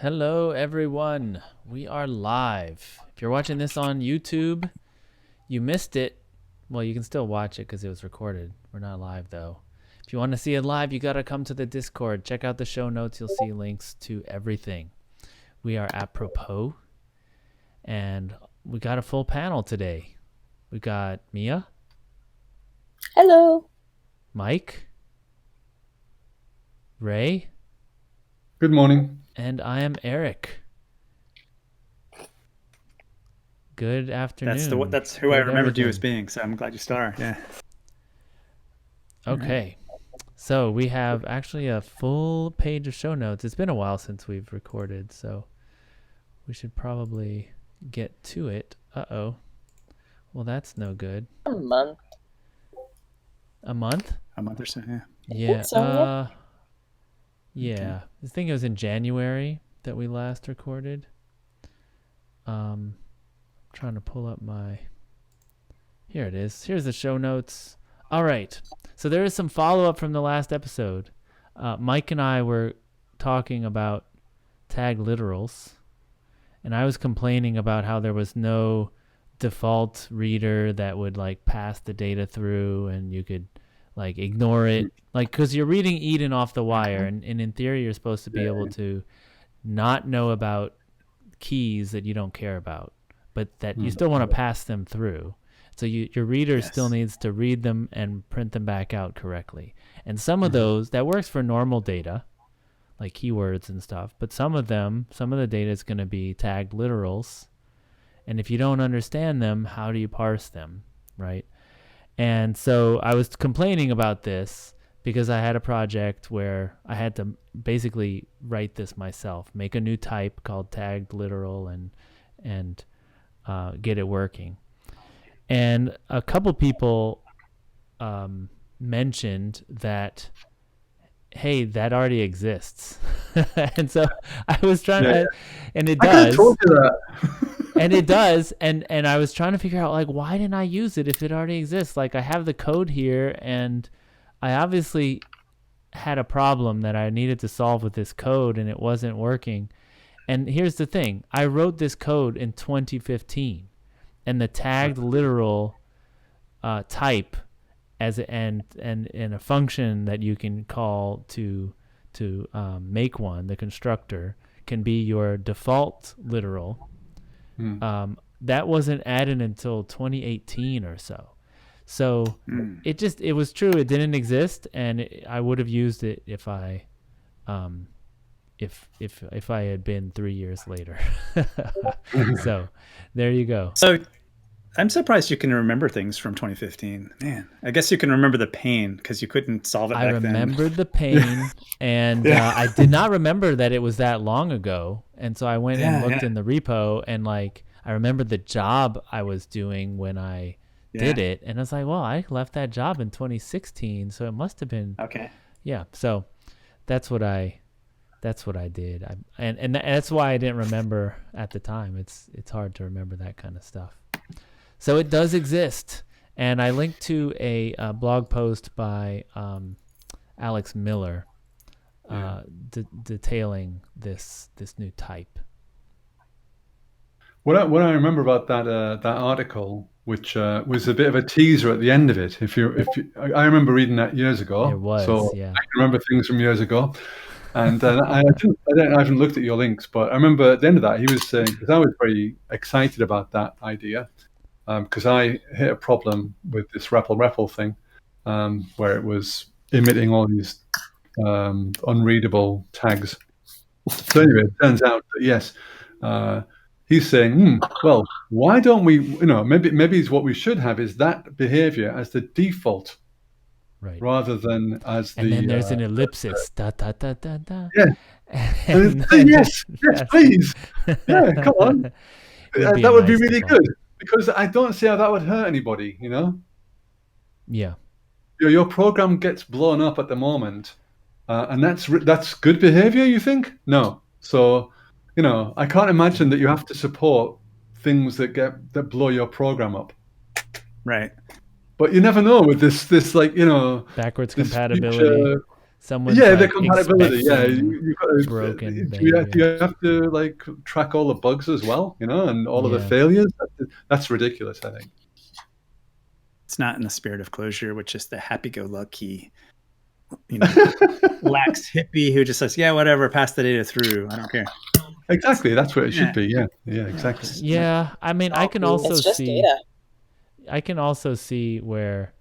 Hello, everyone. We are live. If you're watching this on YouTube, you missed it. Well, you can still watch it because it was recorded. We're not live, though. If you want to see it live, you got to come to the Discord. Check out the show notes. You'll see links to everything. We are Apropos, and we got a full panel today. We got Mia. Hello. Mike. Ray. Good morning. And I am Eric. Good afternoon. That's who I remembered you as being, so I'm glad you still are. Yeah. Okay. So we have actually a full page of show notes. It's been a while since we've recorded, so we should probably get to it. Uh-oh. Well, that's no good. A month. A month? A month or so, yeah. Yeah. So, Yeah. Okay. I think it was in January that we last recorded. Trying to pull up my... Here it is. Here's the show notes. All right. So there is some follow-up from the last episode. Mike and I were talking about tag literals, and I was complaining about how there was no default reader that would like pass the data through, and you could like ignore it, like because you're reading Eden off the wire, and in theory you're supposed to be able to not know about keys that you don't care about, but that you still want to pass them through. So your reader still needs to read them and print them back out correctly. And some of those, that works for normal data, like keywords and stuff. But some of the data is going to be tagged literals. And if you don't understand them, how do you parse them, right? And so I was complaining about this because I had a project where I had to basically write this myself, make a new type called tagged literal and get it working. And a couple people mentioned that, hey, that already exists. And so I was trying to, and it does. I told you that. And it does. And I was trying to figure out, like, why didn't I use it if it already exists? Like, I have the code here, and I obviously had a problem that I needed to solve with this code, and it wasn't working. And here's the thing. I wrote this code in 2015. And the tagged literal type as and a function that you can call to make one, the constructor, can be your default literal. That wasn't added until 2018 or so. So it was true. It didn't exist, and I would have used it if I if I had been 3 years later. So there you go. So I'm surprised you can remember things from 2015. Man, I guess you can remember the pain because you couldn't solve it back then. I remembered the pain, and I did not remember that it was that long ago. And so I went and looked in the repo, and like I remembered the job I was doing when I did it. And I was like, well, I left that job in 2016, so it must have been. Okay. Yeah, so that's what I did. And that's why I didn't remember at the time. It's hard to remember that kind of stuff. So it does exist, and I linked to a blog post by Alex Miller detailing this new type. What I remember about that article, which was a bit of a teaser at the end of it. I remember reading that years ago. It was, so yeah. I can remember things from years ago. And I haven't looked at your links, but I remember at the end of that he was saying, because I was very excited about that idea. Because I hit a problem with this REPL thing, where it was emitting all these unreadable tags. So anyway, it turns out that yes, he's saying, well, why don't we? Maybe it's what we should have is that behavior as the default, right? Rather than as and then there's an ellipsis. Da da da da da. Yeah. Yes, please. Yeah, come on. That would be really good. Because I don't see how that would hurt anybody, Yeah. Your program gets blown up at the moment, and that's good behavior, you think? No. So, I can't imagine that you have to support things that blow your program up. Right. But you never know with this like, backwards this compatibility. Someone's Yeah, the like compatibility. Yeah, expecting you've got to, broken do behavior. you have to like track all the bugs as well, and all of the Yeah. failures? That's ridiculous, I think. It's not in the spirit of closure, which is the happy-go-lucky, lax hippie who just says, "Yeah, whatever, pass the data through. I don't care." Exactly, that's what it should Yeah. be. Yeah, exactly. Yeah, I mean, I can also It's just see data. I can also see where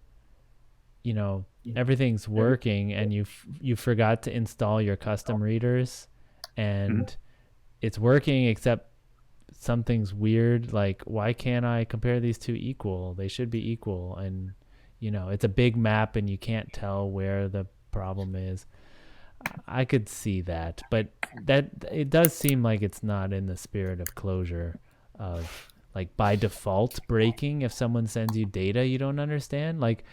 everything's working and you forgot to install your custom readers and it's working except something's weird, like why can't I compare these two equal? They should be equal, and it's a big map and you can't tell where the problem is. I could see that, but that it does seem like it's not in the spirit of closure of like by default breaking if someone sends you data you don't understand. Like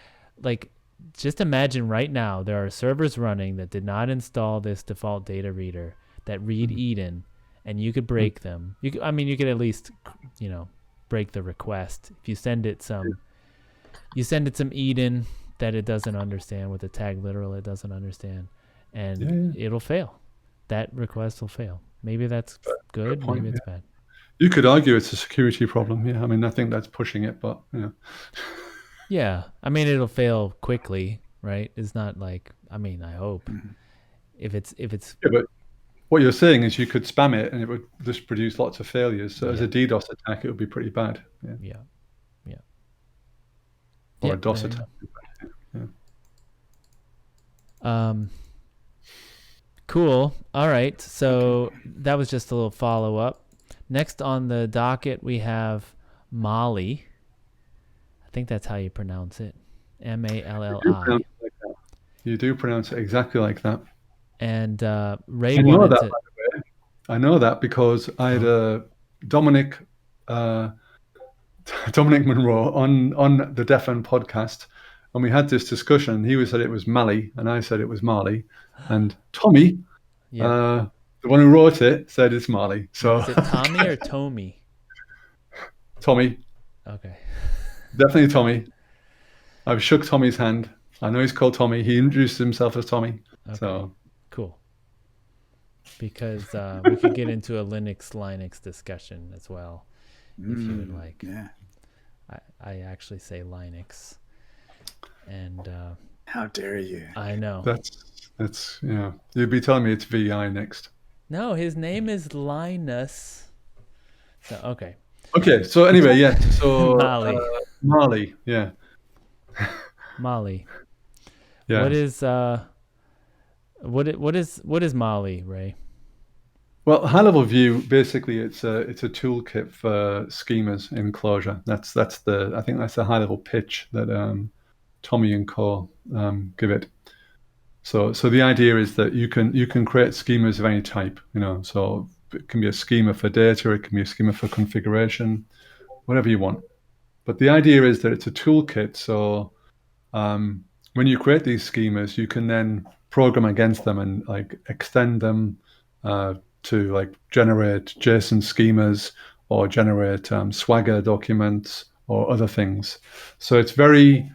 just imagine right now there are servers running that did not install this default data reader that read Eden, and you could break them. You could at least break the request if you send it some Eden that it doesn't understand with the tag literal it doesn't understand, and it'll fail. That request will fail. Maybe that's good, point, maybe it's bad. You could argue it's a security problem. Yeah, I mean, I think that's pushing it, but Yeah, I mean it'll fail quickly, right? It's not like, I hope. If it's Yeah, but what you're saying is you could spam it and it would just produce lots of failures. So as a DDoS attack, it would be pretty bad. Yeah. Or Yeah, a DOS there you attack. Cool. All right. So that was just a little follow up. Next on the docket, we have Molly. I think that's how you pronounce it. Malli. You do pronounce it exactly like that. And Ray I know wanted that, to. by the way. I know that because I had a Dominic Monroe on the Deaf End podcast, and we had this discussion. He said it was Mally, and I said it was Marley. And Tommy, the one who wrote it, said it's Marley. So Is it Tommy or Tommy? Tommy. Okay. Definitely Tommy. I've shook Tommy's hand. I know he's called Tommy. He introduced himself as Tommy. Okay. So cool. Because we could get into a Linux discussion as well, if you would like. Yeah. I actually say Linux. And how dare you? I know. That's You'd be telling me it's VI next. No, his name is Linus. So okay. Okay, so anyway, yeah. So Molly. Yeah. Molly. Yeah. What is Molly, Ray? Well, high level view, basically it's a toolkit for schemas in Clojure. I think that's the high level pitch that Tommy and Co give it. So the idea is that you can create schemas of any type, so it can be a schema for data, it can be a schema for configuration, whatever you want. But the idea is that it's a toolkit. So when you create these schemas, you can then program against them and like extend them to like generate JSON schemas or generate Swagger documents or other things. So it's very,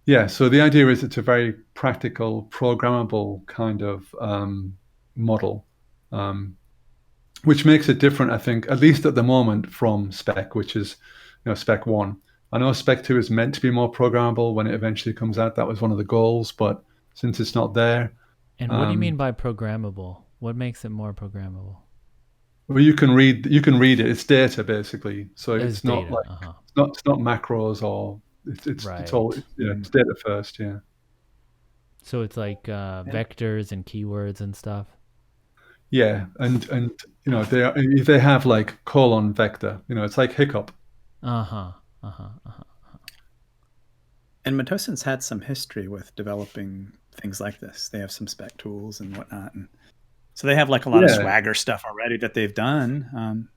so the idea is it's a very practical, programmable kind of model, which makes it different, I think, at least at the moment, from Spec, which is Spec 1. I know Spec 2 is meant to be more programmable when it eventually comes out. That was one of the goals, but since it's not there. And what do you mean by programmable? What makes it more programmable? Well, you can read it. It's data basically, so it's not data. like it's not macros or it's all it's data first. Yeah. So it's like vectors and keywords and stuff. Yeah, and they have like colon vector. It's like hiccup. And Matosin's had some history with developing things like this. They have some spec tools and whatnot, and so they have like a lot of Swagger stuff already that they've done.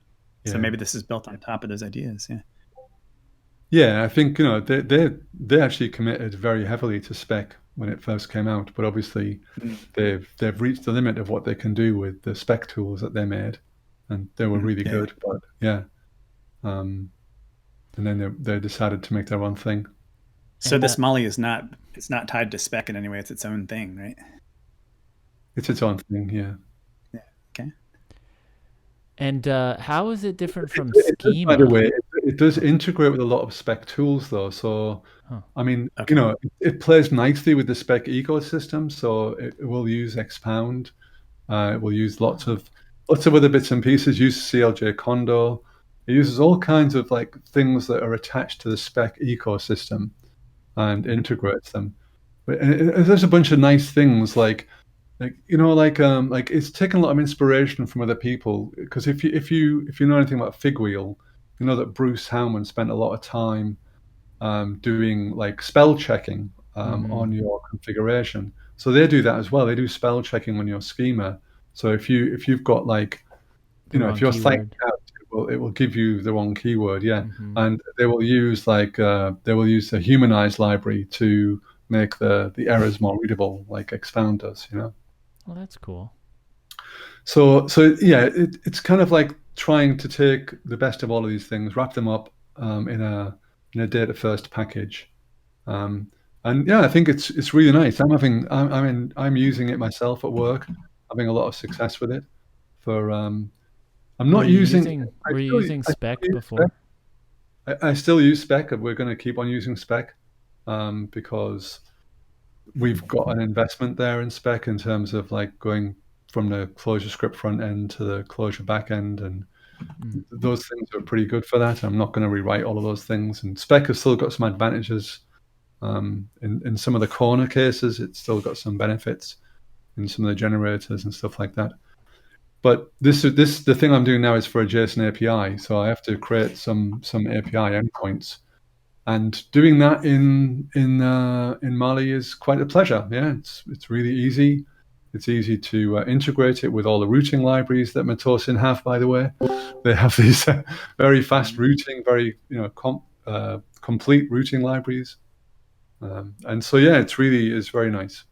So maybe this is built on top of those ideas. Yeah. Yeah, I think they actually committed very heavily to Spec when it first came out, but obviously they've reached the limit of what they can do with the Spec tools that they made, and they were really good. But and then they decided to make their own thing. So this Molly is not tied to Spec in any way. It's its own thing, right? It's its own thing. Yeah. Yeah. Okay. And how is it different from It does, by the schema? way, it does integrate with a lot of spec tools, though. So, Huh. I mean, Okay. it plays nicely with the spec ecosystem. So it will use Expound. It will use lots of other bits and pieces. Use CLJ Condo. It uses all kinds of like things that are attached to the spec ecosystem and integrates them. But there's a bunch of nice things like it's taken a lot of inspiration from other people, because if you know anything about Figwheel, you know that Bruce Howman spent a lot of time doing like spell checking on your configuration. So they do that as well. They do spell checking on your schema. So if you've got like The if wrong you're psyched keyword. out, it will give you the wrong keyword, yeah. Mm-hmm. And they will use the humanized library to make the errors more readable, like Expound does. Well, that's cool. So yeah, it's kind of like trying to take the best of all of these things, wrap them up in a data first package, and yeah, I think it's really nice. I'm using it myself at work, having a lot of success with it. For I'm Were not you using. using I Were you still, using I still spec use spec. before? I still use spec, and we're going to keep on using spec because we've got an investment there in spec in terms of like going from the closure script front end to the closure back end, and those things are pretty good for that. I'm not going to rewrite all of those things, and spec has still got some advantages. In some of the corner cases, it's still got some benefits in some of the generators and stuff like that. But the thing I'm doing now is for a JSON API, so I have to create some API endpoints, and doing that in Mali is quite a pleasure. Yeah, it's really easy. It's easy to integrate it with all the routing libraries that Matosin have. By the way, they have these very fast routing, very complete routing libraries, and so yeah, it's really is very nice.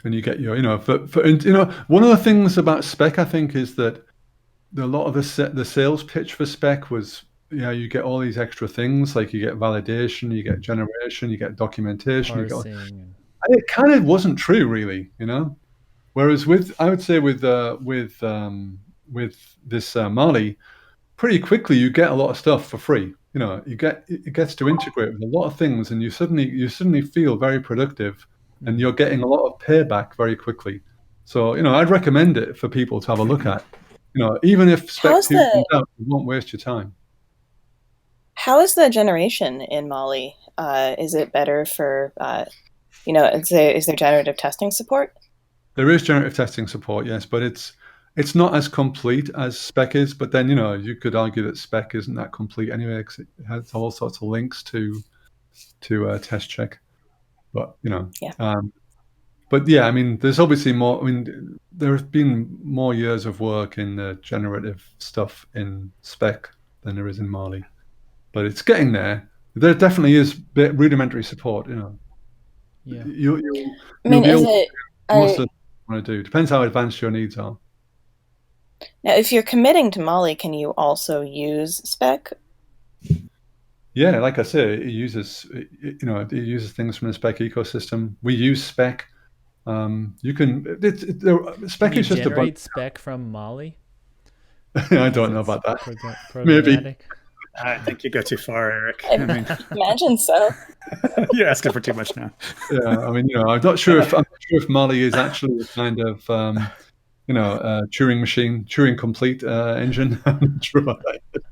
And you get your one of the things about spec, I think, is that a lot of the sales pitch for spec was, you get all these extra things, like you get validation, you get generation, you get documentation, Parsing. and it kind of wasn't true, really. Whereas I would say with this Mali, pretty quickly you get a lot of stuff for free. It gets to integrate with a lot of things, and you suddenly feel very productive, and you're getting a lot of payback very quickly. So I'd recommend it for people to have a look at. Even if Spec How's 2 comes the out, it won't waste your time. how is the generation in Molly? Is it better for is there generative testing support? There is generative testing support, yes, but it's not as complete as Spec is. But then you could argue that Spec isn't that complete anyway, because it has all sorts of links to test check. But Yeah. but yeah, I mean, there's obviously more. I mean, there have been more years of work in the generative stuff in Spec than there is in Mali, but it's getting there. There definitely is rudimentary support. Yeah. You'll I mean, be is able to it do most are of what you want to do. Depends how advanced your needs are. now if you're committing to Molly, can you also use spec? Yeah, like I say, it uses things from the Spec ecosystem. We use Spec. You can Spec Can you is just a bunch. generate spec from Mali? I don't know about that. Maybe. Programmatic. I think you go too far, Eric. I mean, Imagine so. you're asking for too much now. Yeah, I mean, I'm not sure if Mali is actually a kind of Turing machine, Turing complete engine. I'm not sure about that.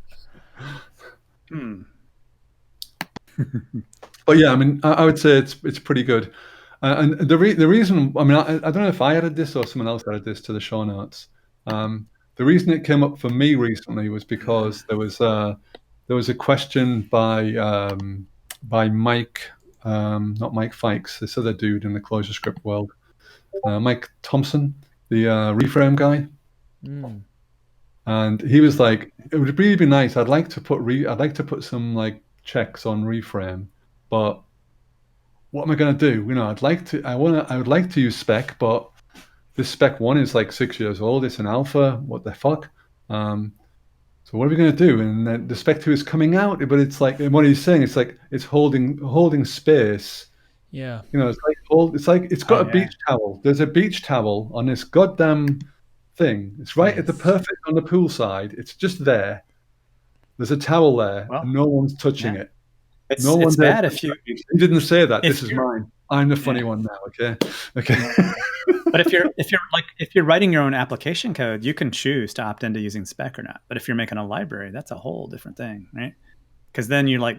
But yeah, I mean, I would say it's pretty good. And the reason, I mean, I don't know if I added this or someone else added this to the show notes. The reason it came up for me recently was because there was a question by Mike, not Mike Fikes, this other dude in the ClojureScript world, Mike Thompson, the reframe guy. And he was like, it would really be nice. I'd like to put some like checks on reframe, but what am I going to do? I would like to use spec, but this spec 1 is like 6 years old. It's an alpha. What the fuck? So what are we going to do? And then the spec 2 is coming out, but it's like, and what he's saying, it's like it's holding space Yeah. It's got a beach towel. There's a beach towel on this goddamn thing. It's right at the perfect on the pool side. It's just there. There's a towel there, and no one's touching it. No one's bad if you. He didn't say that. This is mine. I'm the funny one now. Okay. But if you're writing your own application code, you can choose to opt into using spec or not. But if you're making a library, that's a whole different thing, right? Because then you're like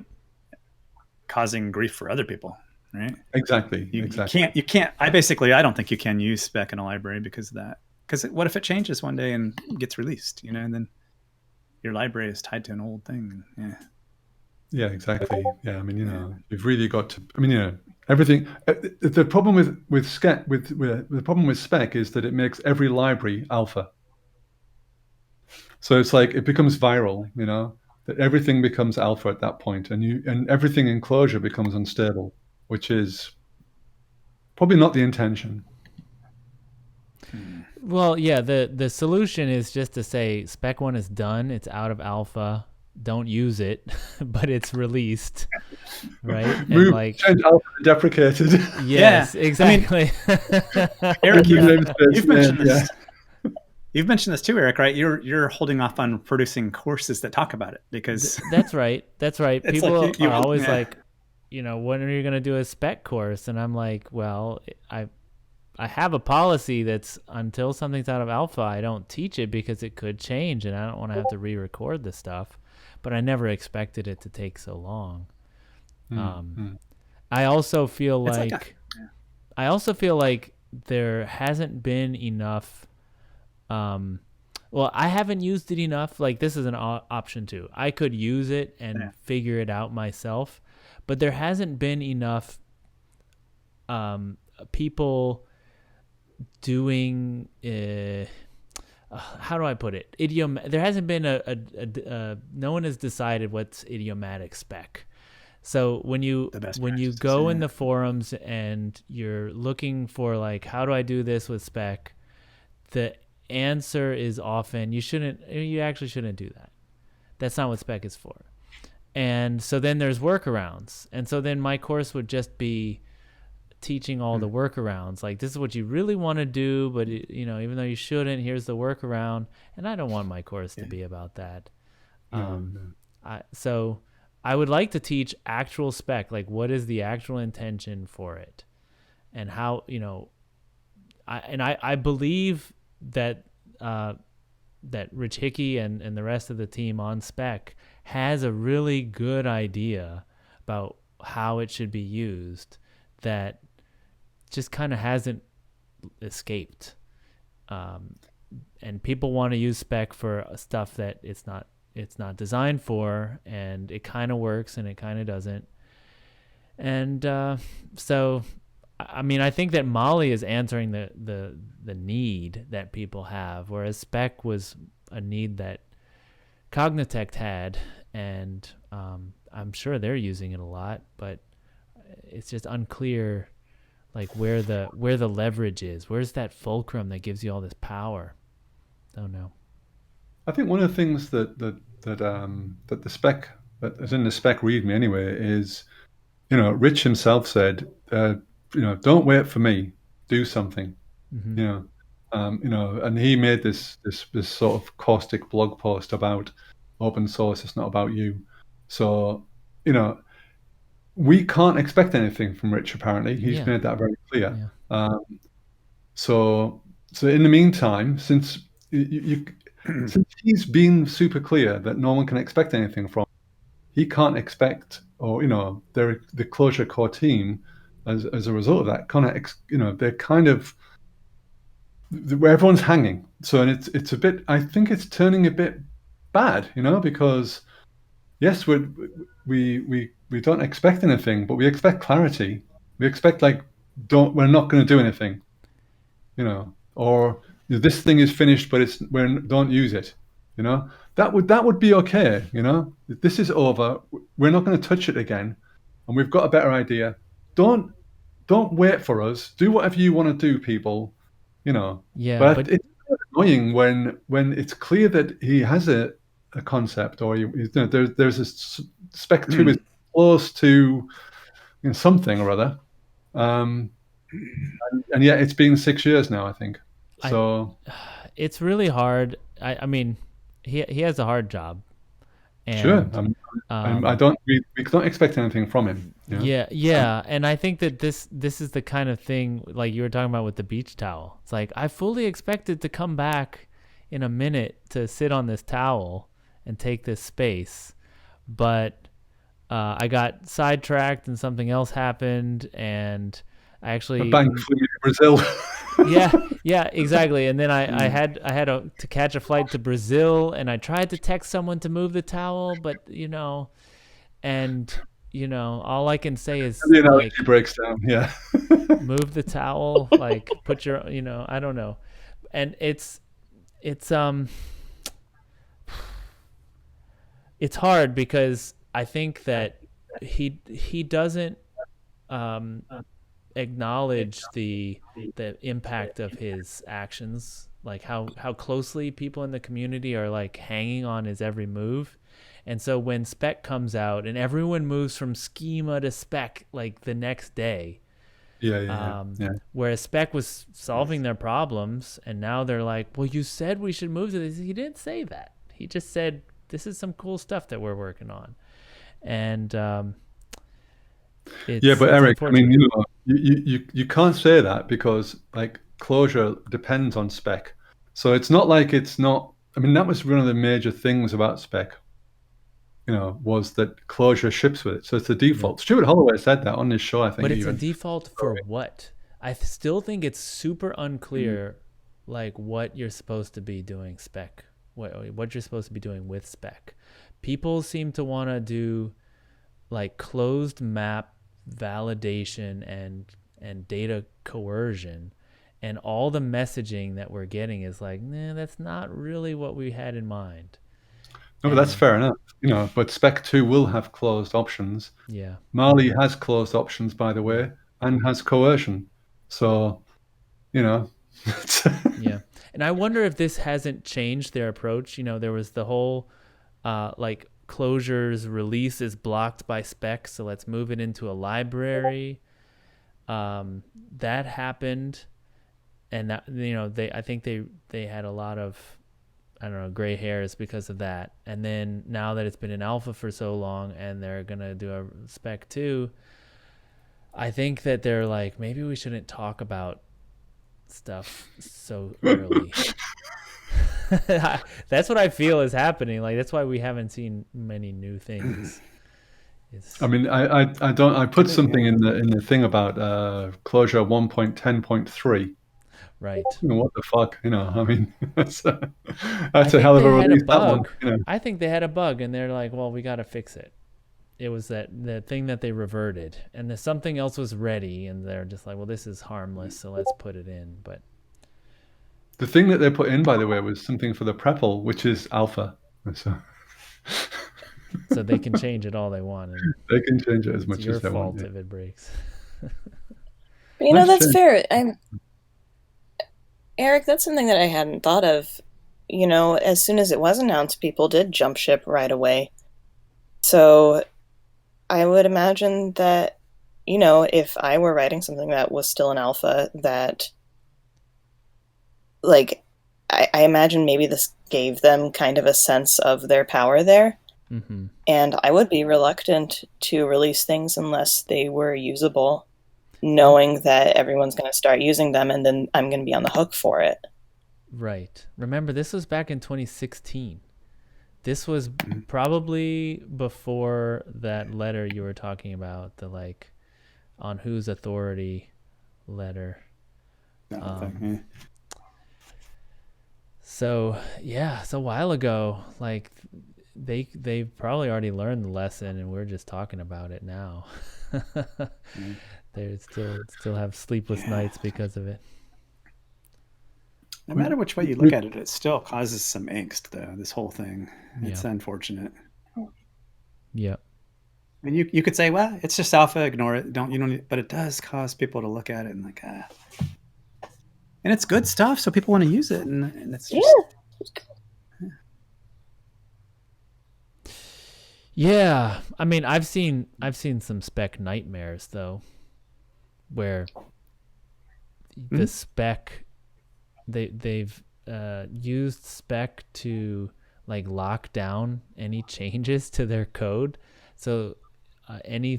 causing grief for other people, right? Exactly. You can't. I don't think you can use spec in a library because of that. Because what if it changes one day and gets released? And then your library is tied to an old thing. Yeah. Yeah, exactly. Yeah, I mean, you've really got to. I mean, everything. The problem with spec is that it makes every library alpha. So it's like it becomes viral. That everything becomes alpha at that point, and everything in Clojure becomes unstable, which is probably not the intention. Well, yeah, the solution is just to say spec 1 is done. It's out of alpha. Don't use it, but it's released, right? And change alpha to deprecated. Yes, exactly. Eric, you've mentioned this. You've mentioned this too, Eric, right? You're holding off on producing courses that talk about it because that's right. People are always like, when are you going to do a spec course? And I'm like, well, I have a policy that's until something's out of alpha, I don't teach it because it could change, and I don't want to have to re-record the stuff. But I never expected it to take so long. I also feel like there hasn't been enough. Well, I haven't used it enough. Like, this is an option too. I could use it and figure it out myself, but there hasn't been enough people doing. How do I put it? There hasn't been no one has decided what's idiomatic spec. So when you go in the forums and you're looking for like, how do I do this with spec? The answer is often you actually shouldn't do that. That's not what spec is for. And so then there's workarounds. And so then my course would just be teaching all the workarounds. Like, this is what you really want to do, but even though you shouldn't, here's the workaround. And I don't want my course to be about that. So I would like to teach actual spec, like what is the actual intention for it, and how I believe that that Rich Hickey and the rest of the team on spec has a really good idea about how it should be used that just kind of hasn't escaped. And people want to use spec for stuff that it's not designed for, and it kind of works and it kind of doesn't. And so, I mean, I think that Molly is answering the need that people have, whereas spec was a need that Cognitect had, and I'm sure they're using it a lot, but it's just unclear, like where the leverage is. Where's that fulcrum that gives you all this power? Don't know. I think one of the things that the spec that is in the spec README anyway is, Rich himself said, don't wait for me, do something. Mm-hmm. And he made this sort of caustic blog post about open source. It's not about you. So, we can't expect anything from Rich. Apparently, he's made that very clear. Yeah. So in the meantime, since since he's been super clear that no one can expect anything from him, he can't expect, or the Clojure core team, as a result of that, they're kind of where everyone's hanging. So, and it's a bit. I think it's turning a bit bad, because yes, we don't expect anything, but we expect clarity. We expect we're not going to do anything, or this thing is finished, but don't use it. That would be okay. This is over. We're not going to touch it again, and we've got a better idea. Don't wait for us. Do whatever you want to do, people. Yeah. But it's annoying when it's clear that he has a concept, or there's a spec 2 is close to something or other, And yet it's been 6 years now, I think. I So it's really hard. I mean, he has a hard job, sure, and I don't. We don't expect anything from him. yeah, and I think that this is the kind of thing like you were talking about with the beach towel. It's like I fully expected to come back in a minute to sit on this towel and take this space, but I got sidetracked and something else happened, and I A actually bank flew me to Brazil. yeah, exactly. And then I had to catch a flight to Brazil, and I tried to text someone to move the towel, but all I can say is The like analogy breaks down. Yeah. move the towel, like put your I don't know. And it's hard because I think that he doesn't acknowledge the impact of his actions, like how closely people in the community are like hanging on his every move. And so when spec comes out and everyone moves from schema to spec like the next day, Yeah. whereas spec was solving their problems, and now they're like, well, you said we should move to this. He didn't say that. He just said this is some cool stuff that we're working on. And Yeah, but Eric, I mean, you can't say that because like Clojure depends on spec. So it's not like it's not. I mean, that was one of the major things about spec. Was that Clojure ships with it, so it's the default. Stuart Holloway said that on his show, I think. But it's a default for what? I still think it's super unclear, like what you're supposed to be doing spec, what you're supposed to be doing with spec. People seem to want to do like closed map validation and data coercion, and all the messaging that we're getting is like, nah, that's not really what we had in mind. No, but that's fair enough. But Spec 2 will have closed options. Yeah. Mali has closed options, by the way, and has coercion. So, Yeah. And I wonder if this hasn't changed their approach. There was the whole like Clojure's release is blocked by spec, so let's move it into a library. That happened, and that I think they had a lot of, I don't know, gray hairs because of that. And then now that it's been in alpha for so long and they're gonna do a spec 2, I think that they're like, maybe we shouldn't talk about stuff so early. That's what I feel is happening. Like that's why we haven't seen many new things. I mean, I don't. I put something in the thing about Clojure 1.10.3. Right. What the fuck? I mean, that's a hell of a release. That one. I think they had a bug, and they're like, well, we got to fix it. It was the thing that they reverted, and something else was ready, and they're just like, well, this is harmless, so let's put it in. But the thing that they put in, by the way, was something for the prepl, which is alpha. So they can change it all they want. And they can change it as much as they It's want. your fault if it breaks. But that's fair. Eric, that's something that I hadn't thought of. As soon as it was announced, people did jump ship right away. So I would imagine that, if I were writing something that was still in alpha, that, like, I imagine maybe this gave them kind of a sense of their power there. Mm-hmm. And I would be reluctant to release things unless they were usable, knowing that everyone's going to start using them and then I'm going to be on the hook for it. Right. Remember, this was back in 2016. This was probably before that letter you were talking about, the like on whose authority letter. So yeah, it's a while ago. Like they probably already learned the lesson, and we're just talking about it now. They still have sleepless nights because of it. No matter which way you look at it, it still causes some angst, though. This whole thing, it's unfortunate. Yeah. I mean, you could say, well, it's just alpha, ignore it. Don't, but it does cause people to look at it and like, and it's good stuff, so people want to use it, and it's just. Yeah, I mean, I've seen some spec nightmares though. where the spec they've used spec to like lock down any changes to their code. So any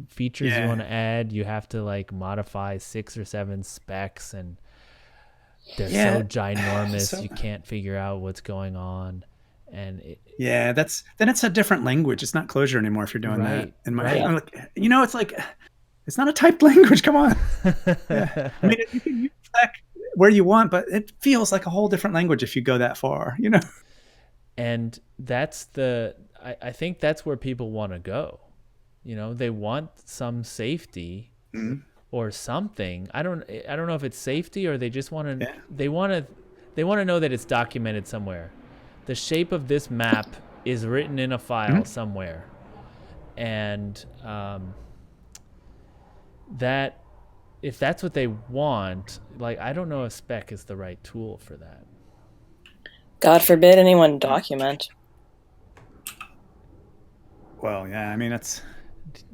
features you want to add, you have to like modify 6 or 7 specs, and they're so ginormous you can't figure out what's going on. And then it's a different language. It's not Clojure anymore if you're doing that. In my I'm like, it's like, it's not a typed language. Come on. I mean, you can use spec where you want, but it feels like a whole different language if you go that far, And that's I think that's where people want to go. They want some safety or something. I don't know if it's safety or they just want to. They want to know that it's documented somewhere. The shape of this map is written in a file somewhere, and that if that's what they want, like I don't know if spec is the right tool for that. God forbid anyone document. Well, yeah, I mean it's.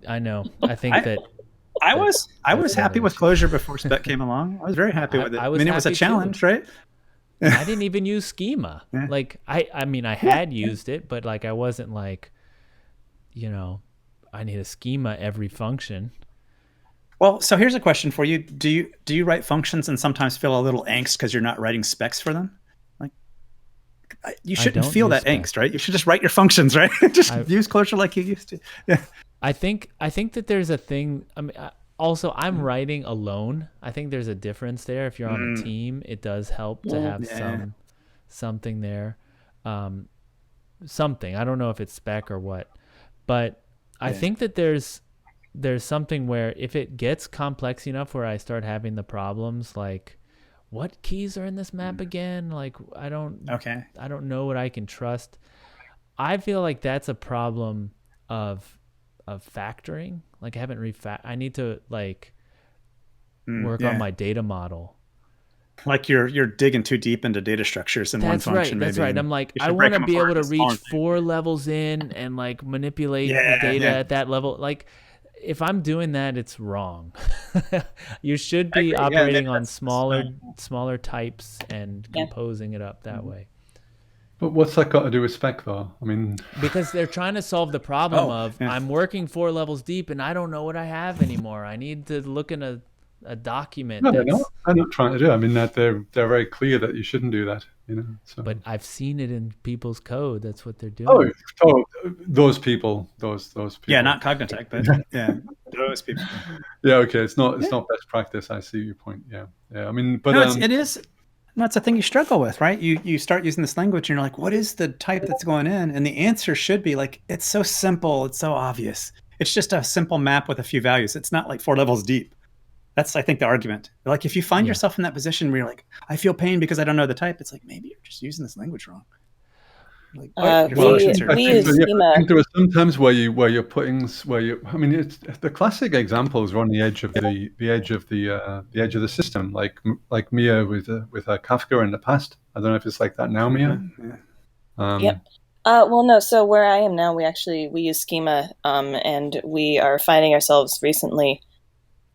I know. I think that. I was happy with Clojure before spec came along. I was very happy with it. I mean, it was a challenge, too. Right? I didn't even use schema. Yeah. Like I mean, I had used it, but like I wasn't like, I need a schema every function. Well, so here's a question for you: Do you write functions and sometimes feel a little angst because you're not writing specs for them? Like, you shouldn't feel that angst, right? You should just write your functions, right? Just use Clojure like you used to. Yeah. I think that there's a thing. I mean, also I'm writing alone. I think there's a difference there. If you're on a team, it does help to have something there. Something. I don't know if it's spec or what, but I think that there's something where if it gets complex enough where I start having the problems like, what keys are in this map again? Like I don't know what I can trust. I feel like that's a problem of factoring. Like I haven't I need to like work on my data model. Like you're digging too deep into data structures in one function. That's right. I'm like, I want to be able to reach 4 levels in and like manipulate the data at that level. Like if I'm doing that, it's wrong. You should be operating on smaller types and composing it up that way. But what's that got to do with spec, though? I mean, because they're trying to solve the problem I'm working 4 levels deep and I don't know what I have anymore. I need to look in a document. No, they're not trying to do it. I mean, that they're very clear that you shouldn't do that. So. But I've seen it in people's code. That's what they're doing. Oh, those people. Yeah, not Cognitect, but those people. Yeah, okay. It's not best practice. I see your point. Yeah. I mean, but it is. No, it's a thing you struggle with, right? You start using this language and you're like, what is the type that's going in? And the answer should be like, it's so simple. It's so obvious. It's just a simple map with a few values. It's not like 4 levels deep. That's, I think, the argument. Like if you find yourself in that position where you're like, I feel pain because I don't know the type. It's like, maybe you're just using this language wrong. Like, we use schema. I think there are some times where you're putting I mean, it's the classic examples are on the edge of the system, like Mia with Kafka in the past. I don't know if it's like that now, Mia. Yep. Well, no. So where I am now, we use schema, and we are finding ourselves recently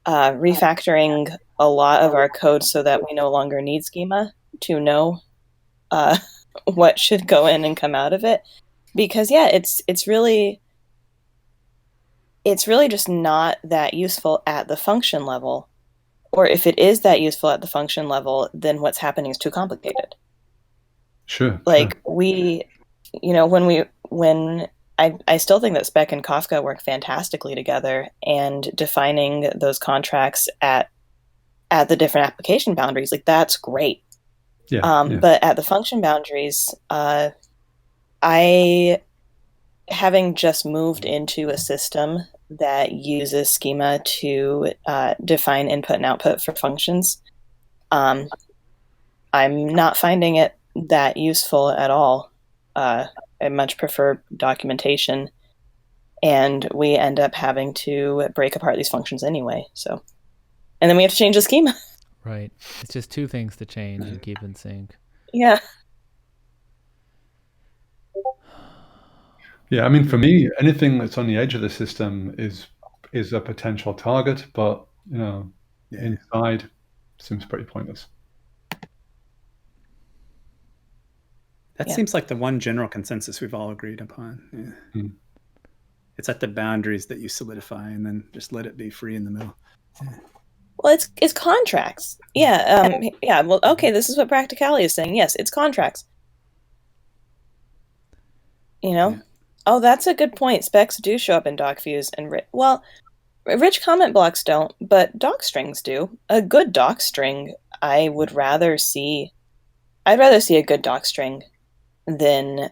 refactoring a lot of our code so that we no longer need schema to know what should go in and come out of it, because it's really just not that useful at the function level, or if it is that useful at the function level, then what's happening is too complicated. Sure. Like when I still think that spec and Kafka work fantastically together, and defining those contracts at the different application boundaries, like that's great. But at the function boundaries, I, having just moved into a system that uses schema to define input and output for functions, I'm not finding it that useful at all. I much prefer documentation, and we end up having to break apart these functions anyway. So, and then we have to change the schema. Right. It's just 2 things to change and keep in sync. Yeah. Yeah, I mean, for me, anything that's on the edge of the system is a potential target, but inside seems pretty pointless. That seems like the one general consensus we've all agreed upon. Yeah. It's at the boundaries that you solidify, and then just let it be free in the middle. Yeah. Well, it's contracts. Yeah. Yeah. Well, okay. This is what practicality is saying. Yes, it's contracts. Yeah. Oh, that's a good point. Specs do show up in doc views, and rich comment blocks don't, but doc strings do. A good doc string, I'd rather see a good doc string than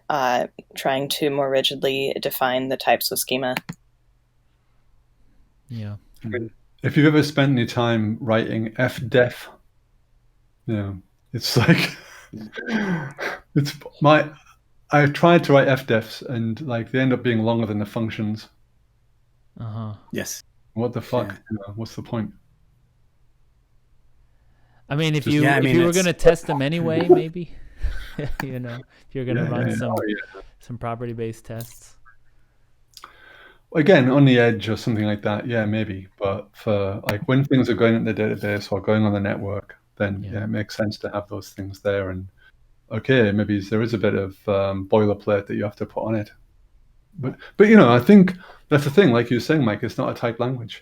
trying to more rigidly define the types with schema. Yeah. If you've ever spent any time writing fdef, it's like I tried to write fdefs and like they end up being longer than the functions. Yes. What the fuck? What's the point? I mean, if you were going to test them anyway, maybe, if you're going to run some property-based tests. Again, on the edge or something like that, maybe. But for like when things are going in the database or going on the network, then it makes sense to have those things there. And okay, maybe there is a bit of boilerplate that you have to put on it. But I think that's the thing. Like you were saying, Mike, it's not a typed language,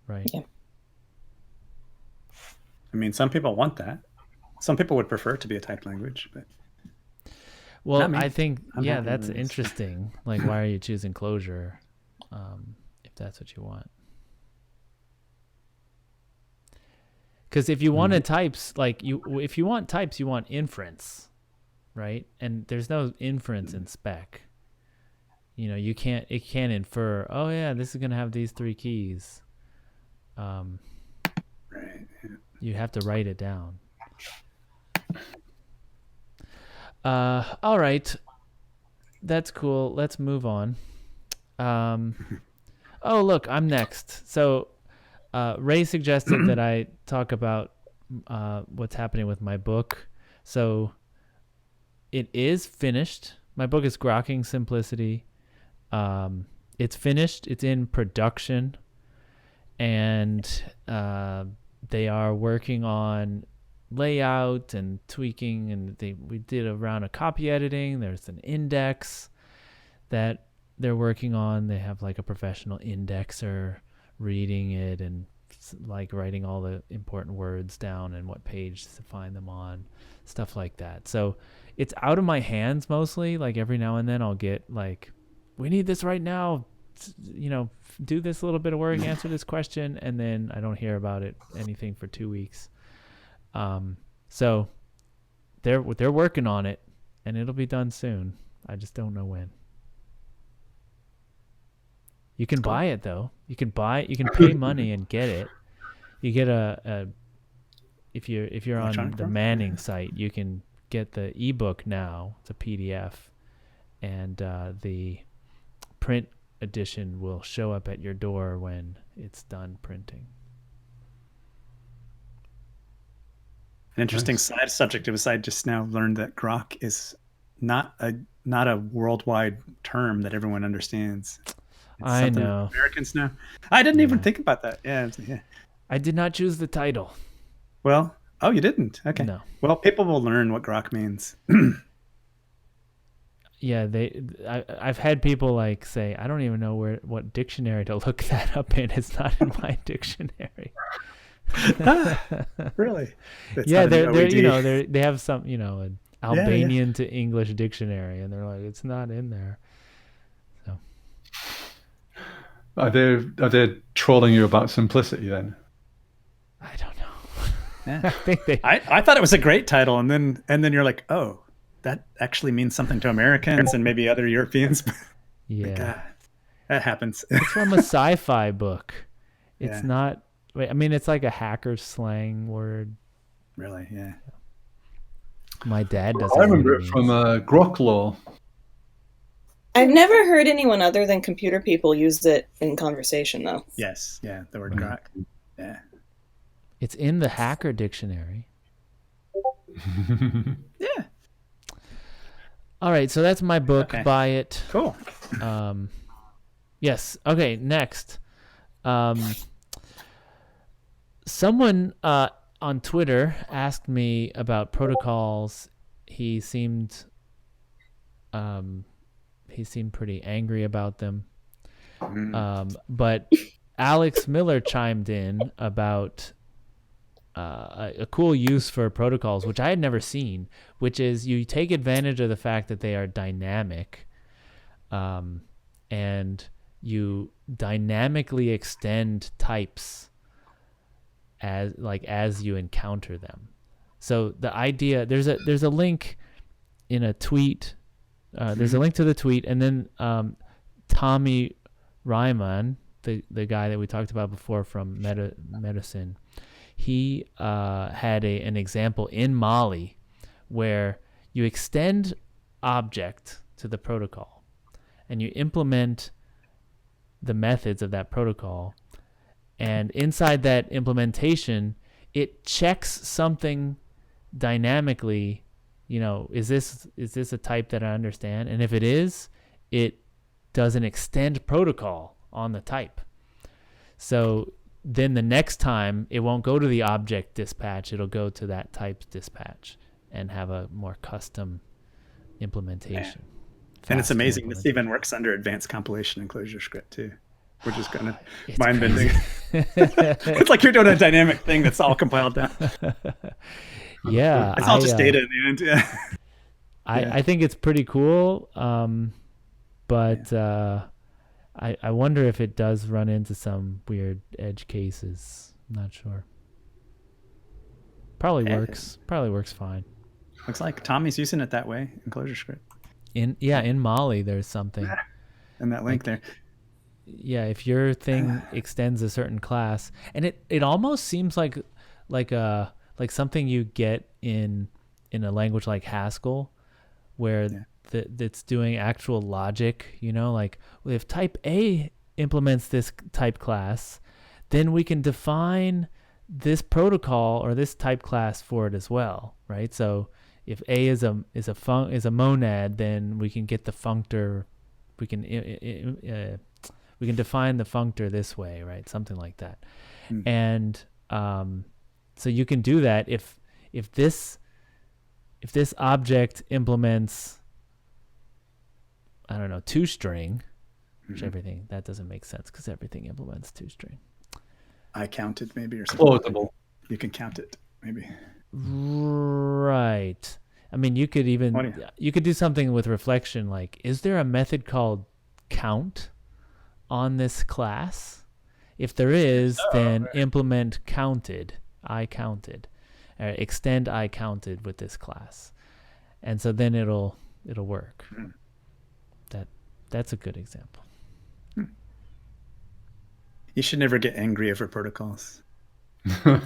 Right. Yeah. I mean, some people want that. Some people would prefer it to be a typed language, but. Well, I think, that's interesting. Like, why are you choosing Clojure if that's what you want? Because if you wanted types, if you want types, you want inference, right? And there's no inference in spec. It can't infer, oh yeah, this is going to have these 3 keys. Right. You have to write it down. All right. That's cool. Let's move on. Oh, look, I'm next. So Ray suggested that I talk about what's happening with my book. So it is finished. My book is Grokking Simplicity. It's finished. It's in production. And they are working on layout and tweaking, and we did a round of copy editing. There's an index that they're working on. They have like a professional indexer reading it and like writing all the important words down and what page to find them on, stuff like that. So it's out of my hands mostly. Like every now and then I'll get like, we need this right now, do this little bit of work, answer this question, and then I don't hear about anything for 2 weeks. So they're working on it, and it'll be done soon. I just don't know when. You can buy it though. You can pay money and get it. You get if you're on the Manning site, you can get the ebook now. It's a PDF, and the print edition will show up at your door when it's done printing. An interesting side subject of I just now learned that grok is not a worldwide term that everyone understands. I know. Americans know. I didn't even think about that. Yeah. I did not choose the title. Well, you didn't? Okay. No. Well, people will learn what grok means. Yeah, I've had people like say, I don't even know what dictionary to look that up in. It's not in my dictionary. Really? Yeah, they have some, an Albanian to English dictionary, and they're like, it's not in there. So, are they trolling you about simplicity then? I don't know. Yeah. I think I thought it was a great title, and then you're like, oh, that actually means something to Americans and maybe other Europeans. Yeah, that happens. It's from a sci-fi book. It's not. I mean, it's like a hacker slang word. Really? Yeah. My dad doesn't. I remember it from Grok Law. I've never heard anyone other than computer people use it in conversation, though. Yes. Yeah. The word grok. Yeah. It's in the hacker dictionary. Yeah. All right. So that's my book. Okay. Buy it. Cool. Yes. Okay. Next. someone on Twitter asked me about protocols. He seemed pretty angry about them. But Alex Miller chimed in about a cool use for protocols, which I had never seen, which is you take advantage of the fact that they are dynamic, and you dynamically extend types as you encounter them. So the idea, there's a link in a tweet. There's a link to the tweet, and then Tommy Ryman, the guy that we talked about before from Medicine, he had an example in Mali where you extend object to the protocol and you implement the methods of that protocol, and inside that implementation it checks something dynamically. Is this a type that I understand? And if it is, it does an extend protocol on the type. So then the next time it won't go to the object dispatch, it'll go to that type's dispatch and have a more custom implementation. And it's amazing. This even works under advanced compilation and closure script too, which is kind of mind-bending. It's like you're doing a dynamic thing that's all compiled down. Yeah. It's all just data in the end. Yeah. I think it's pretty cool. But I wonder if it does run into some weird edge cases. I'm not sure. Probably works fine. Looks like Tommy's using it that way in ClojureScript. In Mali there's something. And that link there. Yeah, if your thing extends a certain class, and it almost seems like something you get in a language like Haskell, where that's doing actual logic, like if type A implements this type class, then we can define this protocol or this type class for it as well, right? So if A is a monad, then we can get the functor, we can define the functor this way, right? Something like that. And so you can do that if this object implements, I don't know, toString, which everything, that doesn't make sense because everything implements toString. I counted maybe or something. You can count it maybe. Right. I mean, you could do something with reflection, like, is there a method called count on this class? If there is, then implement counted, I counted, extend I counted with this class, and so then it'll work. That's a good example. You should never get angry over protocols. Well,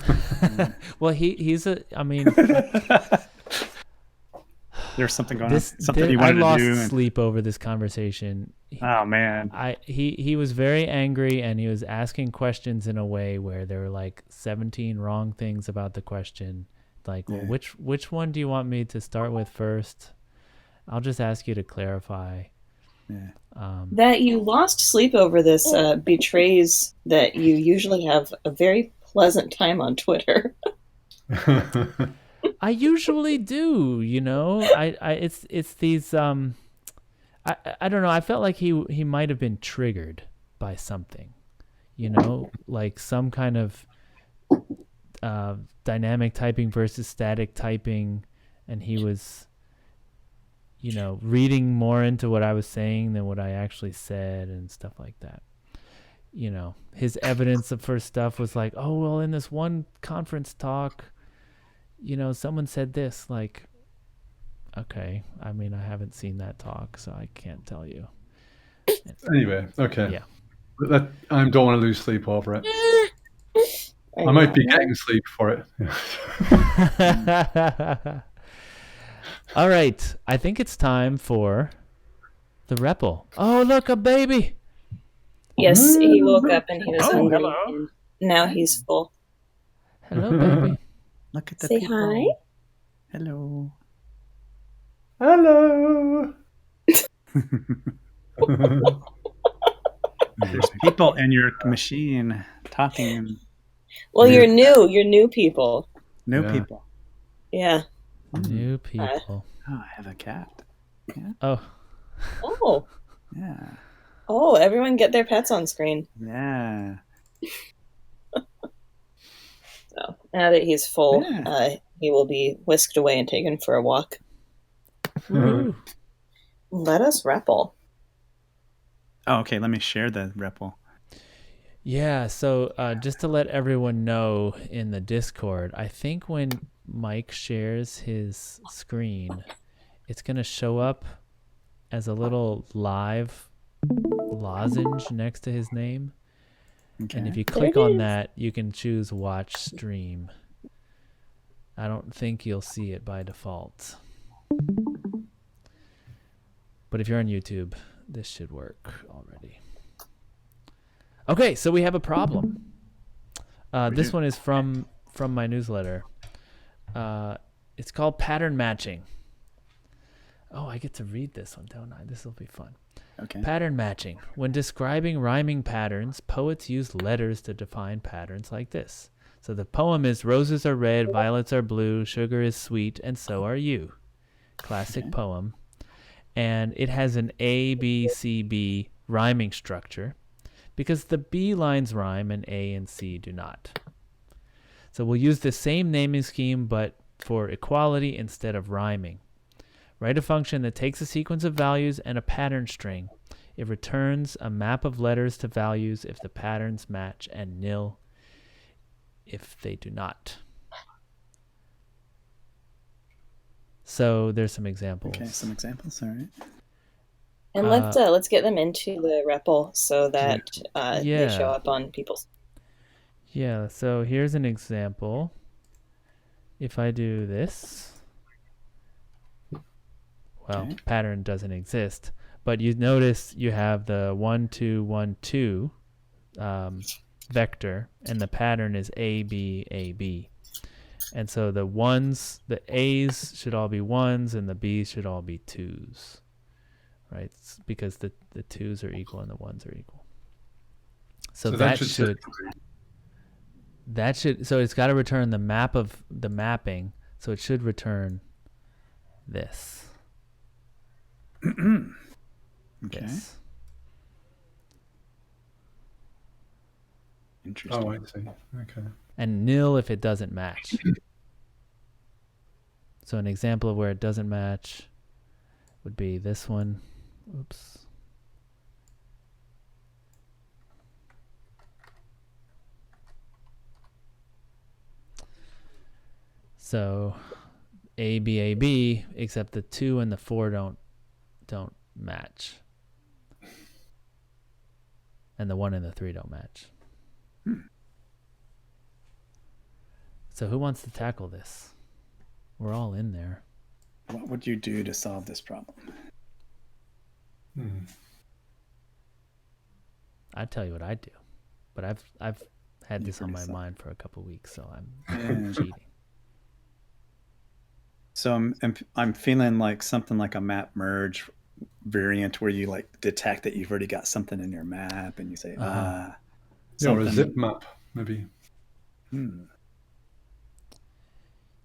there's something going on. Something he wanted to do. I lost sleep over this conversation. Oh man. He was very angry, and he was asking questions in a way where there were like 17 wrong things about the question. Like, well, which one do you want me to start with first? I'll just ask you to clarify. Yeah. That you lost sleep over this betrays that you usually have a very pleasant time on Twitter. I usually do, it's these I don't know, I felt like he might have been triggered by something, like some kind of dynamic typing versus static typing, and he was reading more into what I was saying than what I actually said and stuff like that. His evidence for stuff was like, oh, well, in this one conference talk, someone said this. Like, okay, I mean, I haven't seen that talk, so I can't tell you. Anyway, okay. Yeah. I don't want to lose sleep over it. I might be getting sleep for it. All right, I think it's time for the REPL. Oh, look, a baby. Yes, he woke up and he was hungry. Hello. And now he's full. Hello, baby. Look at the Say people. hi. Hello. Hello. There's people in your machine talking. Well, Yeah. you're new. You're new people. New Yeah. people. Yeah. New people. Oh, I have a cat. Oh, Oh. Yeah. Oh, everyone get their pets on screen. Yeah. So now that he's full, Yeah. he will be whisked away and taken for a walk. woo. Let us repple. Oh, okay. Let me share the REPL. Yeah, so just to let everyone know in the Discord, I think when Mike shares his screen, it's going to show up as a little live lozenge next to his name. Okay. And if you There click it on is. that, you can choose watch stream. I don't think you'll see it by default. But if you're on YouTube, this should work already. Okay, so we have a problem. This one is from my newsletter. It's called pattern matching. Oh, I get to read this one, don't I? This will be fun. Okay. Pattern matching. When describing rhyming patterns, poets use letters to define patterns like this. So the poem is roses are red, violets are blue, sugar is sweet, and so are you. Classic poem. And it has an A, B, C, B rhyming structure because the B lines rhyme and A and C do not. So we'll use the same naming scheme but for equality instead of rhyming. Write a function that takes a sequence of values and a pattern string. It returns a map of letters to values if the patterns match and nil if they do not. So there's some examples. Okay, some examples. All right. And let's get them into the REPL so that they show up on people's. Yeah, so here's an example. If I do this, well, pattern doesn't exist, but you notice you have the 1, 2, 1, 2 vector, and the pattern is A, B, A, B. And so the ones, the A's should all be ones, and the B's should all be twos, right? It's because the twos are equal and the ones are equal. So that should so it's got to return the map of the mapping. So it should return this. Okay. This. Interesting. Oh, I see. Okay. And nil if it doesn't match. So an example of where it doesn't match would be this one. Oops. So A, B, A, B, except the 2 and the 4 don't match. And the 1 and the 3 don't match. So who wants to tackle this? We're all in there. What would you do to solve this problem? I'd tell you what I'd do. But I've had this on my mind for a couple of weeks, so I'm cheating. So I'm feeling like something like a map merge variant where you like detect that you've already got something in your map and you say, yeah, or a zip map, maybe.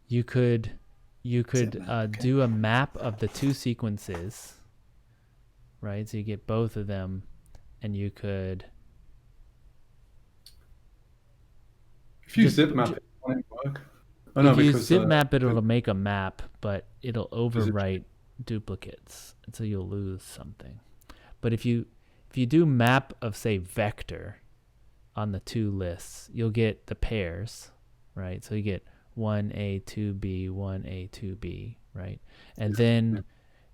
You could do a map of the two sequences, right? So you get both of them, and you could. If you zip map it, won't it work? Oh, If no, you because zip map it, it'll make a map, but it'll overwrite duplicates, and so you'll lose something. But if you do map of, say, vector on the two lists, you'll get the pairs, right? So you get 1A, 2B, 1A, 2B, right? And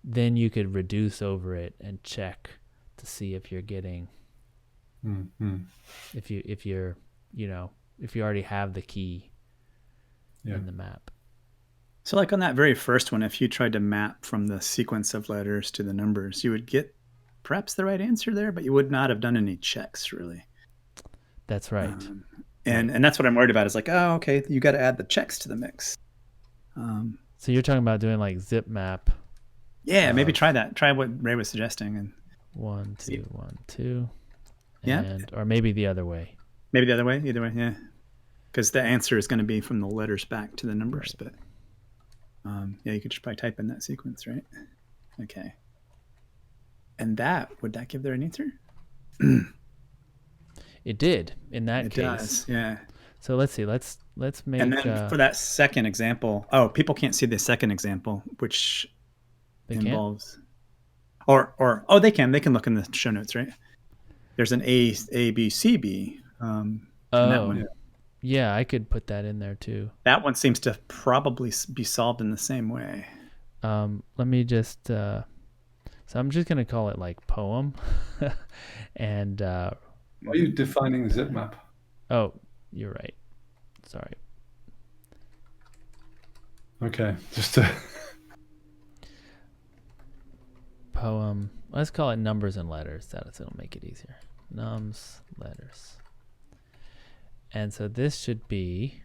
then you could reduce over it and check to see if you're getting if you already have the key in the map. So like on that very first one, if you tried to map from the sequence of letters to the numbers, you would get perhaps the right answer there, but you would not have done any checks really. That's right. And that's what I'm worried about is like, oh, okay, you got to add the checks to the mix. So you're talking about doing like zip map. Yeah, maybe try that. Try what Ray was suggesting. And 1, 2, 1, 2. Yeah. Or maybe the other way. Maybe the other way. Either way, yeah. because the answer is going to be from the letters back to the numbers. Right. But yeah, you could just probably type in that sequence, right? Okay. And would that give there an answer? It did in that It case. does, yeah. So let's see. Let's make. And then for that second example, people can't see the second example, which they involves, or they can look in the show notes, right? There's an A B C B. That one. Yeah, I could put that in there too. That one seems to probably be solved in the same way. Let me just. So I'm just gonna call it like poem, and. Are you defining zip map? Oh, you're right. Sorry. Okay, just to... Poem. Let's call it numbers and letters. That'll make it easier. Nums, letters. And so this should be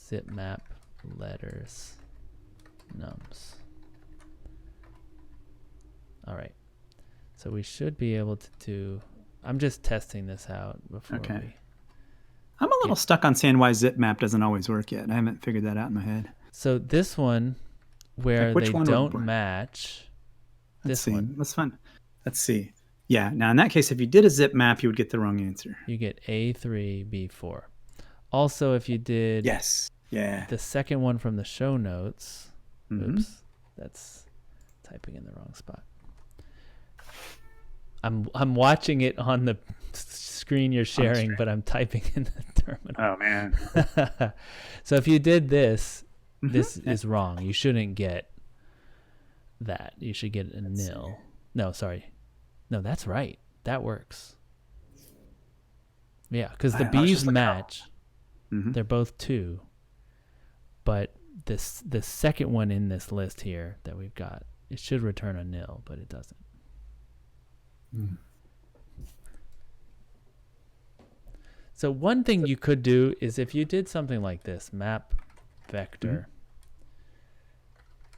zip map, letters, nums. All right. So we should be able to do. I'm just testing this out before we. I'm a little stuck on saying why zip map doesn't always work yet. I haven't figured that out in my head. So this one, where they don't match. Let's see. That's fun. Let's see. Yeah. Now in that case, if you did a zip map, you would get the wrong answer. You get A3, B4. Also, if you did. Yes. Yeah. The second one from the show notes. Mm-hmm. Oops, that's typing in the wrong spot. I'm watching it on the screen you're sharing, but I'm typing in the terminal. Oh man. So if you did this, this is wrong. You shouldn't get that. You should get a nil. No, sorry. No, that's right. That works. Yeah, because the B's match. They're both 2. But the second one in this list here that we've got, it should return a nil, but it doesn't. So one thing you could do is if you did something like this, map vector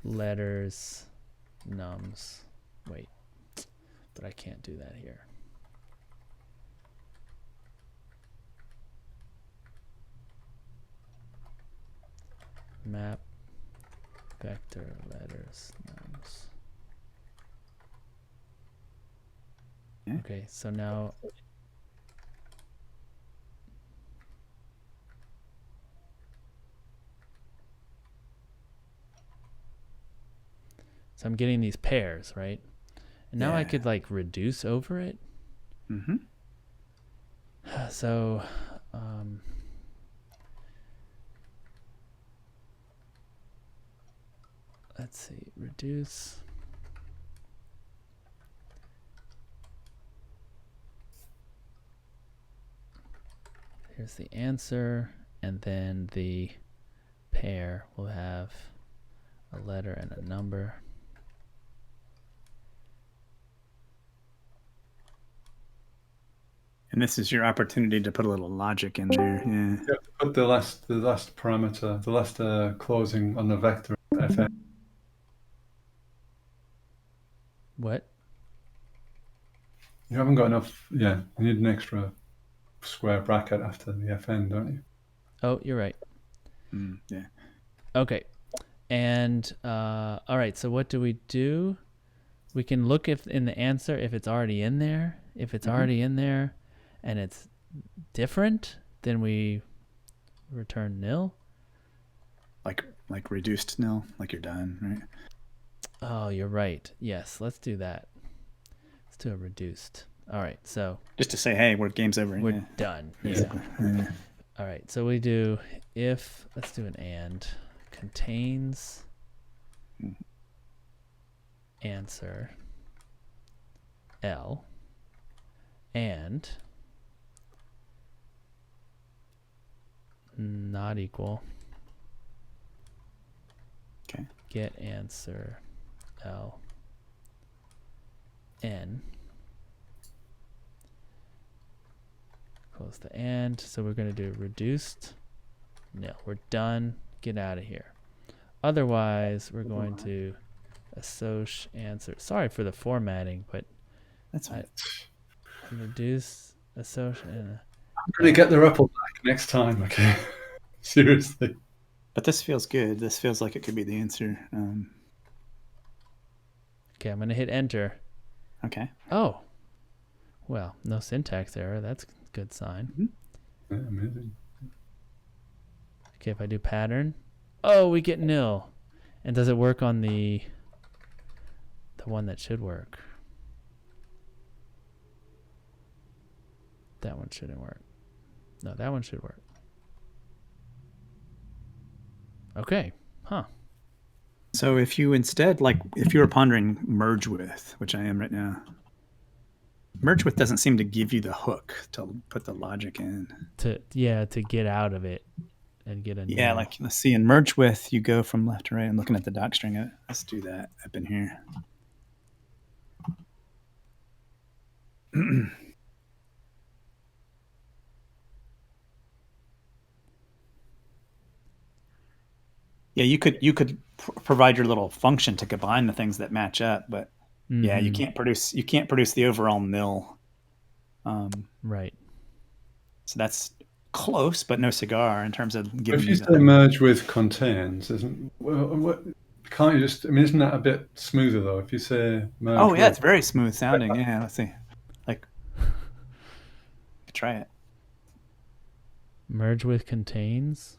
letters nums. Wait, but I can't do that here. Map vector letters nums. Okay, so now so I'm getting these pairs, right? And now I could like reduce over it. So let's see, reduce. Here's the answer, and then the pair will have a letter and a number. And this is your opportunity to put a little logic in there. Yeah. You have to put the last parameter, the last closing on the vector fn. What? You haven't got enough. Yeah, you need an extra square bracket after the fn, don't you? Oh, you're right. Yeah. Okay. And all right, so what do? We can look if in the answer if it's already in there. If it's already in there and it's different, then we return nil. Like reduced nil, like you're done, right? Oh, you're right. Yes, let's do that. Let's do a reduced. All right, so just to say, hey, game's over. We're done. Yeah. All right, so we do if, let's do an and, contains answer L and not equal. Okay. Get answer L N. Close the and. So we're going to do reduced. No, we're done. Get out of here. Otherwise, we're going to assoc answer. Sorry for the formatting, but that's fine. Reduce assoc. I'm going to get the REPL back next time, okay? Seriously. But this feels good. This feels like it could be the answer. Okay, I'm going to hit enter. Okay. Oh. Well, no syntax error. That's a good sign. Mm-hmm. Yeah, amazing. Okay, if I do pattern. Oh, we get nil. And does it work on the one that should work? That one shouldn't work. No, that one should work. Okay. Huh. So if you instead, like, if you were pondering merge with, which I am right now, merge with doesn't seem to give you the hook to put the logic in. To get out of it and get a Yeah, nil. like, let's see, in merge with, you go from left to right. I'm looking at the doc string. Let's do that up in here. Yeah, you could provide your little function to combine the things that match up, but yeah, you can't produce the overall nil. Right. So that's close, but no cigar in terms of giving. If you say merge with contains, can't you just? I mean, isn't that a bit smoother though? If you say merge. Oh yeah, it's very smooth sounding. Yeah, let's see. Like, try it. Merge with contains.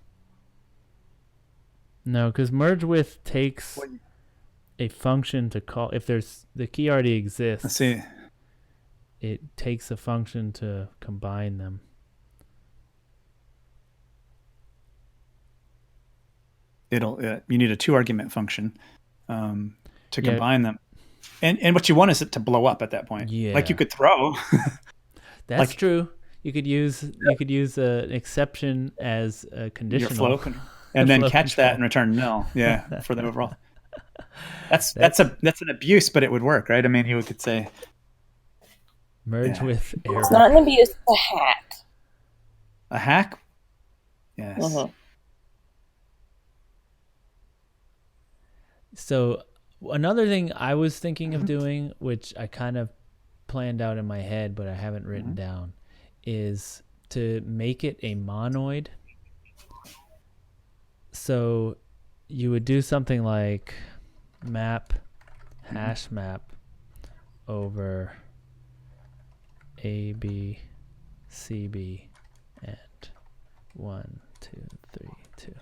No, because merge with takes a function to call. If there's the key already exists, Let's see. It takes a function to combine them. You need a 2-argument function to combine them, and what you want is it to blow up at that point. Yeah, like you could throw. That's true. You could use an exception as a conditional. Your flow and then catch that and return nil. Yeah, for the overall. That's an abuse, but it would work, right? I mean, you could say merge with error. It's not an abuse, it's a hack. A hack? Yes. Mm-hmm. So another thing I was thinking of doing, which I kind of planned out in my head, but I haven't written down, is to make it a monoid. So you would do something like hash map over A, B, C, B, and 1, 2, 3, 2.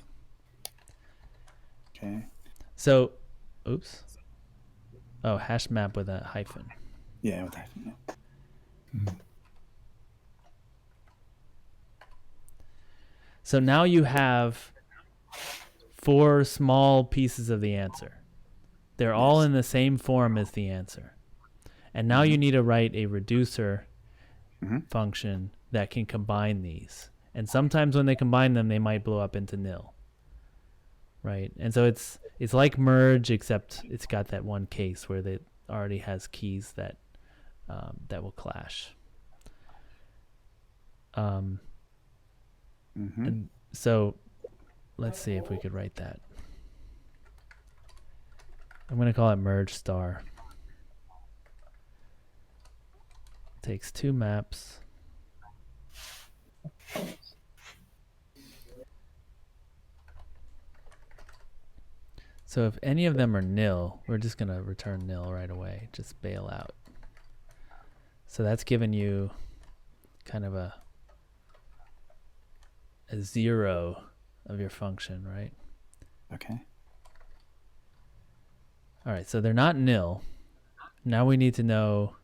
Okay. So, oops. Oh, hash map with a hyphen. Yeah, with a hyphen. Yeah. Mm-hmm. So now you have 4 small pieces of the answer. They're all in the same form as the answer. And now you need to write a reducer function that can combine these. And sometimes when they combine them, they might blow up into nil. Right? And so it's like merge, except it's got that one case where it already has keys that will clash. And so let's see if we could write that. I'm going to call it merge star. Takes 2 maps. So if any of them are nil, we're just going to return nil right away. Just bail out. So that's giving you kind of a 0 of your function, right? Okay. All right, so they're not nil. Now we need to know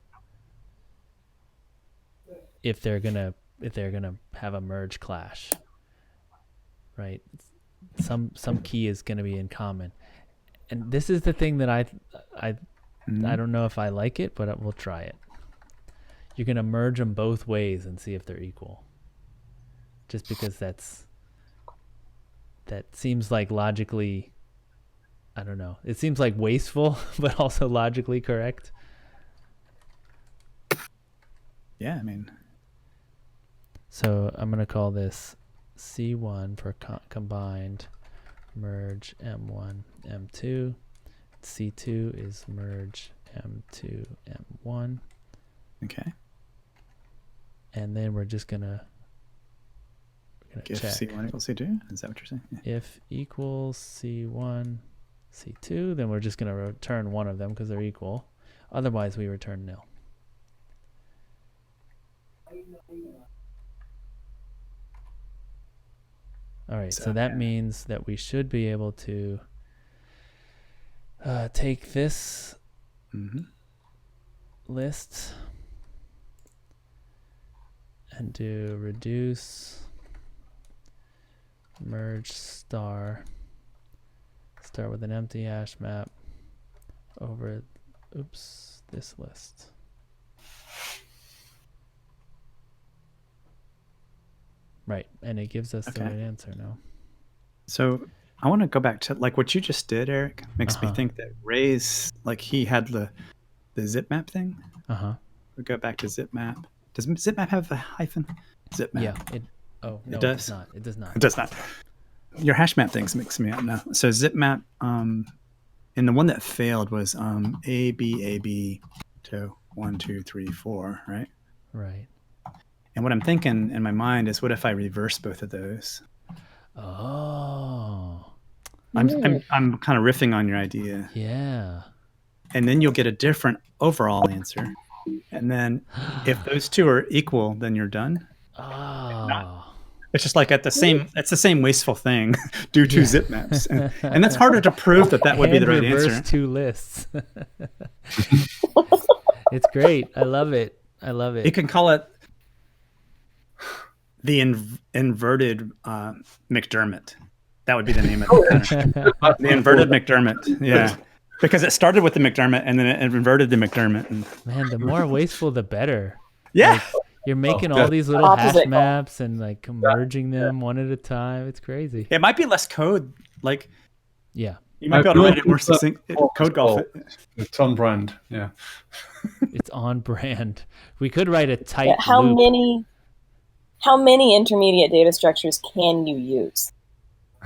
if they're gonna have a merge clash, right? Some key is gonna be in common, and this is the thing that I don't know if I like it, but we'll try it. You're gonna merge them both ways and see if they're equal. Just because that seems like logically, I don't know. It seems like wasteful, but also logically correct. Yeah, I mean. So I'm going to call this C1 for combined merge M1, M2. C2 is merge M2, M1. Okay. And then we're just going to gonna If check. C1 equals C2? Is that what you're saying? Yeah. If equals C1, C2, then we're just going to return one of them because they're equal. Otherwise, we return nil. All right, so that means that we should be able to take this list and do reduce merge start with an empty hash map over this list. Right, and it gives us the right answer now. So I want to go back to like what you just did, Eric. Makes me think that Ray's like he had the zip map thing. We go back to zip map. Does zip map have a hyphen? Zip map. Yeah. No, it does not. It does not. It does not. Your hash map things mix me up now. So zip map. And the one that failed was A B to 1 2 3 4, right? Right. And what I'm thinking in my mind is, what if I reverse both of those? Oh. I'm kind of riffing on your idea. Yeah. And then you'll get a different overall answer. And then if those two are equal, then you're done. Oh. It's just like it's the same wasteful thing. Do two zip maps. And that's harder to prove that would be the right answer. Two lists. It's great. I love it. You can call it the inverted McDermott. That would be the name of it. The inverted McDermott. Yeah. Because it started with the McDermott and then it inverted the McDermott. Man, the more wasteful, the better. Yeah. Like, you're making all these little hash maps and like merging them one at a time. It's crazy. It might be less code. Like, yeah. You might be able to write it more succinct. Code golf. It's on brand. Yeah. It's on brand. We could write a tight Yeah, how loop. many intermediate data structures can you use?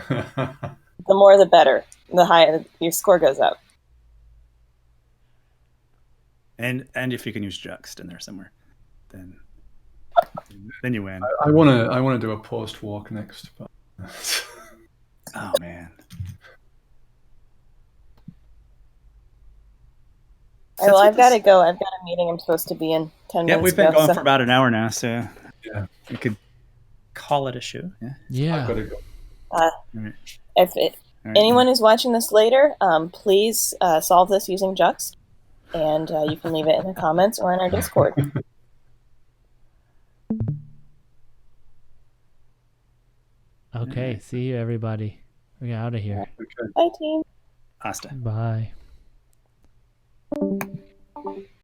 The more the better. The higher your score goes up. And if you can use juxt in there somewhere, then you win. I wanna do a post walk next. But... oh man. Well, I've got to go. I've got a meeting I'm supposed to be in 10 minutes. Yeah, we've been going for about an hour now, so yeah, we could call it a show. Yeah. Yeah. I've got to go. If anyone is watching this later, please solve this using Juxt, and you can leave it in the comments or in our Discord. Okay, see you everybody. We're out of here. Okay. Bye, team. Hasta. Bye.